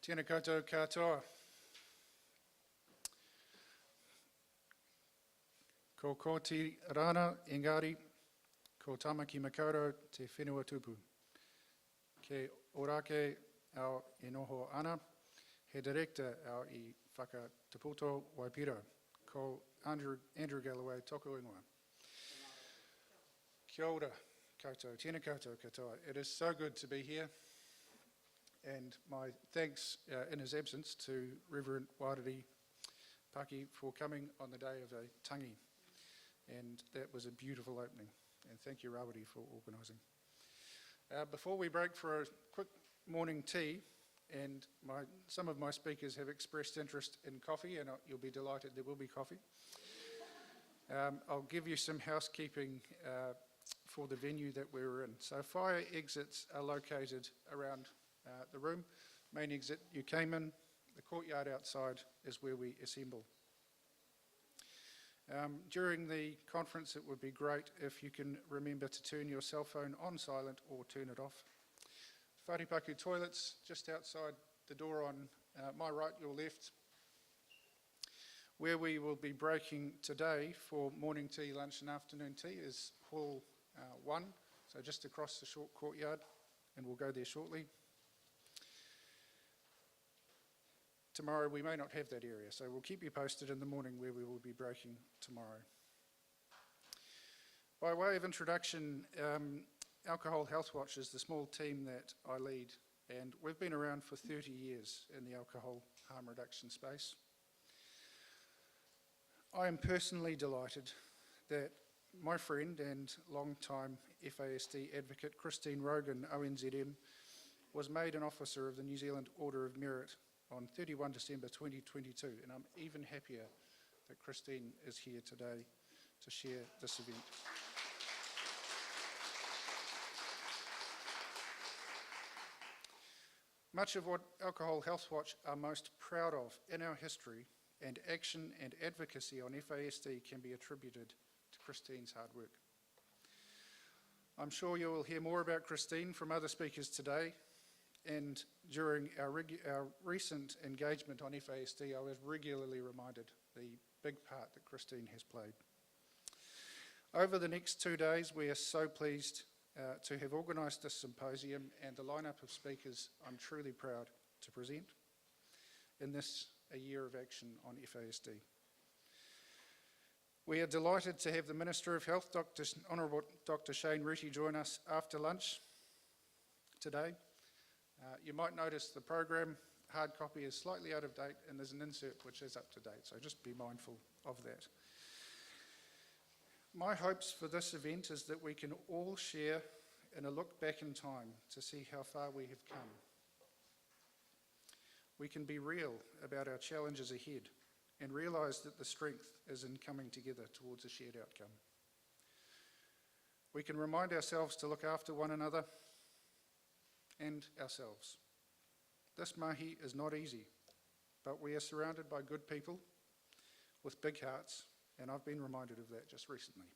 Tēnā koutou katoa. Ko kōti rana engari, ko tamaki makaurau te whenua tupu. Ke orake au e noho ana, he director au I whakataputo Waipiro, ko Andrew Galloway toko ingoa. Kia ora koutou, tēnā koutou katoa. It is so good to be here, and my thanks in his absence to Reverend Wāriri Paki for coming on the day of a tangi, and that was a beautiful opening, and thank you Rawiri for organising. Before we break for a quick morning tea, and some of my speakers have expressed interest in coffee, and you'll be delighted there will be coffee. I'll give you some housekeeping for the venue that we're in. So fire exits are located around the room. Main exit you came in, the courtyard outside is where we assemble. During the conference it would be great if you can remember to turn your cell phone on silent or turn it off. Wharipaku toilets just outside the door on my right, your left. Where we will be breaking today for morning tea, lunch and afternoon tea is Hall 1, so just across the short courtyard, and we'll go there shortly. Tomorrow we may not have that area, so we'll keep you posted in the morning where we will be breaking tomorrow. By way of introduction, Alcohol Healthwatch is the small team that I lead, and we've been around for 30 years in the alcohol harm reduction space. I am personally delighted that my friend and long-time FASD advocate Christine Rogan, ONZM, was made an officer of the New Zealand Order of Merit on 31 December 2022, and I'm even happier that Christine is here today to share this event. Much of what Alcohol Healthwatch are most proud of in our history and action and advocacy on FASD can be attributed to Christine's hard work. I'm sure you will hear more about Christine from other speakers today, and during our recent engagement on FASD, I was regularly reminded the big part that Christine has played. Over the next 2 days, we are so pleased to have organised this symposium and the lineup of speakers I'm truly proud to present in this a year of action on FASD. We are delighted to have the Minister of Health, Honourable Dr. Shane Reti, join us after lunch today. You might notice the program hard copy is slightly out of date and there's an insert which is up to date, so just be mindful of that. My hopes for this event is that we can all share in a look back in time to see how far we have come. We can be real about our challenges ahead and realise that the strength is in coming together towards a shared outcome. We can remind ourselves to look after one another and ourselves. This mahi is not easy, but we are surrounded by good people with big hearts, and I've been reminded of that just recently.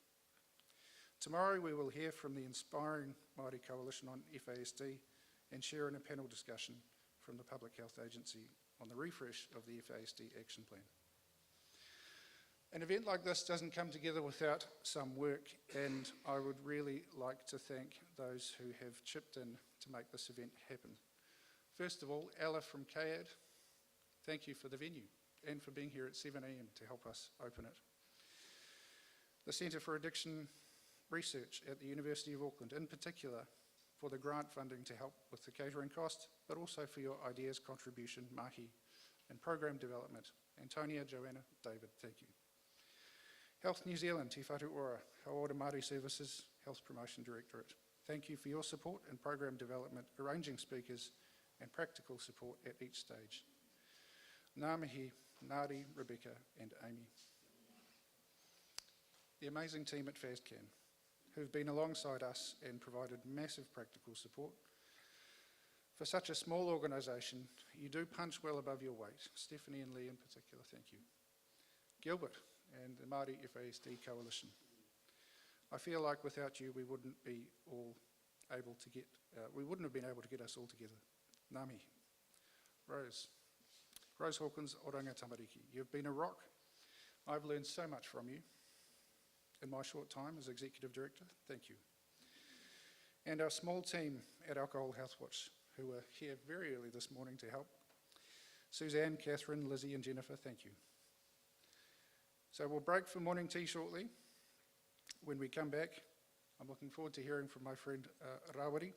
Tomorrow we will hear from the Inspiring Māori Coalition on FASD and share in a panel discussion from the Public Health Agency on the refresh of the FASD Action Plan. An event like this doesn't come together without some work, and I would really like to thank those who have chipped in to make this event happen. First of all, Ella from CAAD, thank you for the venue and for being here at 7 AM to help us open it. The Centre for Addiction Research at the University of Auckland, in particular for the grant funding to help with the catering cost, but also for your ideas, contribution, mahi, and program development. Antonia, Joanna, David, thank you. Health New Zealand, Te Whatu Ora, Haora Māori Services, Health Promotion Directorate. Thank you for your support in program development, arranging speakers, and practical support at each stage. Ngā mihi, Ngāri, Rebecca, and Amy. The amazing team at FASDCAN, who've been alongside us and provided massive practical support. For such a small organisation, you do punch well above your weight. Stephanie and Lee in particular, thank you. Gilbert and the Māori FASD Coalition. I feel like without you we wouldn't have been able to get us all together. Ngā mihi. Rose. Rose Hawkins, Oranga Tamariki. You've been a rock. I've learned so much from you in my short time as Executive Director. Thank you. And our small team at Alcohol Healthwatch, who are here very early this morning to help. Suzanne, Catherine, Lizzie and Jennifer, thank you. So we'll break for morning tea shortly. When we come back, I'm looking forward to hearing from my friend Rawiri.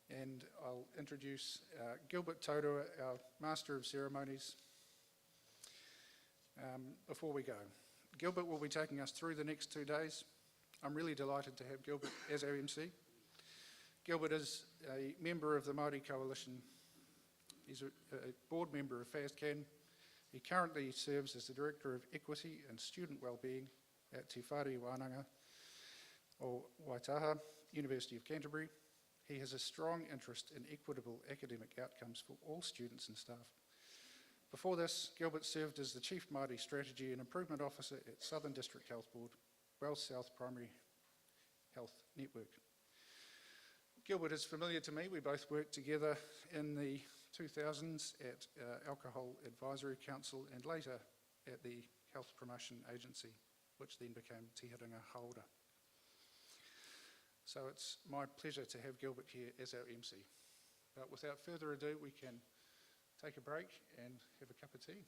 And I'll introduce Gilbert Taurua, our Master of Ceremonies, before we go. Gilbert will be taking us through the next 2 days. I'm really delighted to have Gilbert as our MC. Gilbert is a member of the Māori Coalition. He's a board member of FASD. He currently serves as the Director of Equity and Student Wellbeing at Te Whare Wānanga o Waitaha, University of Canterbury. He has a strong interest in equitable academic outcomes for all students and staff. Before this, Gilbert served as the Chief Māori Strategy and Improvement Officer at Southern District Health Board, Wells South Primary Health Network. Gilbert is familiar to me. We both worked together in the 2000s at Alcohol Advisory Council and later at the Health Promotion Agency, which then became Te Haringa Haora. So it's my pleasure to have Gilbert here as our MC. But without further ado, we can take a break and have a cup of tea.